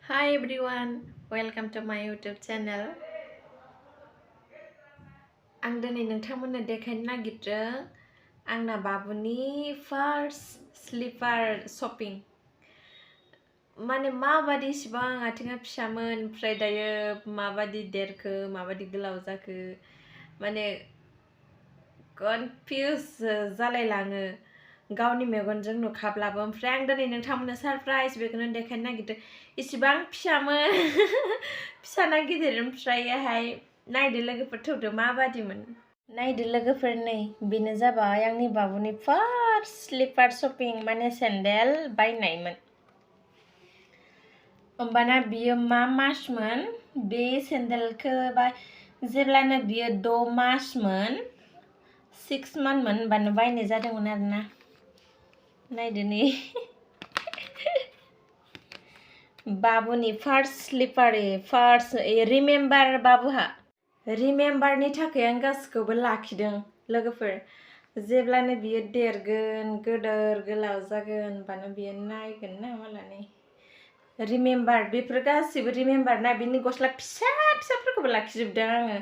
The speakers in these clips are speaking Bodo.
Hi everyone, welcome to my YouTube channel. आं दिनै नोंथांमोननो देखायनो नागिरदों आंना बाबुनि फार्स्ट स्लिपार शपिं। माने माबादि इसिबां आथिङा फिसामोन ओमफ्राय दायो माबादि देरखो माबादि गोलाव जाखो माने कनफिउज जालायलाङो गावनि मेगनजों नुखाब्लाबो। ओमफ्राय आं दिनै नोंथांमोननो सरप्राइज बेखौनो देखायनो नागिरदों इसिबां फिसामोन फिसा ना गिदिर। ओमफ्रायहाय नायदो लोगोफोर थौदो माबादिमोन। नायदो लोगोफोर नै बेनो जाबाय आंनि बाबुनि फार्स्ट स्लिपार शपिं माने सेन्देल बायनायमोन। होमबाना बियो मा मासमोन बे सेन्देलखौ जेब्लानो बियो 6 मासमोन 6 मान्थमोन होनबानो बायनाय जादोंमोन आरोना। नायदो नै बाबुनि फार्स्ट स्लिपार फार्स्ट रिमेम्बार बाबुहा रिमेम्बारनि थाखाय आं गासिखौबो लाखिदों लोगोफोर। जेब्लानो बियो देरगोन गोदोर गोलाव जागोन होनबानो बियो नायगोन ना मालानै रिमेम्बार बेफोर गासिबो रिमेम्बार ना बिनि गस्ला फिसा फिसाफोरखौबो लाखिजोबदों आङो।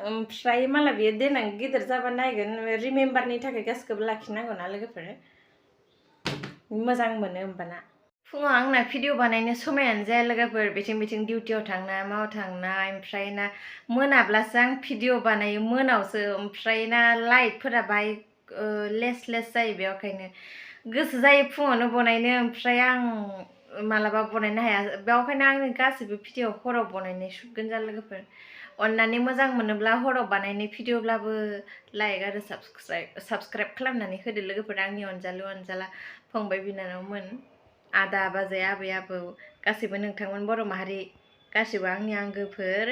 ओमफ्राय माला बियो देनां गिदिर जाबा नायगोन रिमेम्बारनि थाखाय गासिखौबो लाखिनांगौ ना लोगोफोर, मोजां मोनो होमबाना। फुङाव आंना भिडिअ बानायनो समायानो जाया लोगोफोर, बिथिं डिउटियाव थांनाय माव थांनाय। ओमफ्राय ना मोनाब्लासो आं भिडिअ बानायो मोनावसो। ओमफ्राय ना लाइटफोरा बाहाय लेस जायो बेवखायनो गोसो जायो फुङावनो बनायनो। ओमफ्राय आं मालाबा बनायनो हाया बेवखायनो आंनि गासिबो भिडिअ हराव बनायनाय सुटगोन जा लोगोफोर। अन्नानै मोजां मोनोब्ला हराव बानायनाय भिडिअब्लाबो लाइक आरो साबस्क्राइब खालामनानै होदो लोगोफोर। आंनि अनजालु अनजाला फंबाय बिनानावमोन, आदा बाजै आबै आबौ गासिबो नोंथांमोन बर' माहारि गासिबो आंनि आंगोफोर।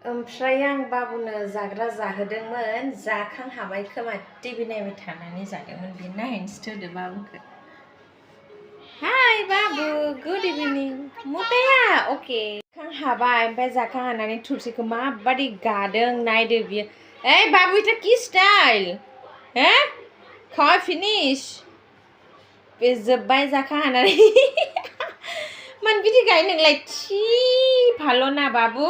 ओमफ्राय आं बाबुनो जाग्रा जाहोदोंमोन, जाखांहाबाय खोमा टिभि नायबाय थानानै जादोंमोन बे। नायनोसो थोदो बाबुखौ। हाय बाबु, गुड इभिनिं। मुताया अके जाखांहाबाय ओमफ्राय जाखांहानानै थुरसिखौ माबादि गादों नायदो बियो। ओइ बाबु इटा कि स्टाइल हो खवा फिनिश बे जोब्बाय जाखांहानानै मानो बिदि गायो नोंलाय थि भाल' ना बाबु।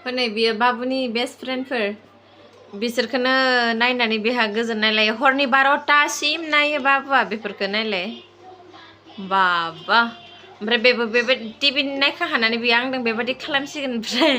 हनै बियो बाबुनि बेस्ट फ्रेन्डफोर, बिसोरखौनो नायनानै बेहा गोजोननाय लायो। हरनि 12टासिम नायो बाबुआ बेफोरखौ नायलाय बाबा। ओमफ्राय बेबो बेबायदि टिभि नायखांहानानै बियो आंदों बेबायदि खालामसिगोन। ओमफ्राय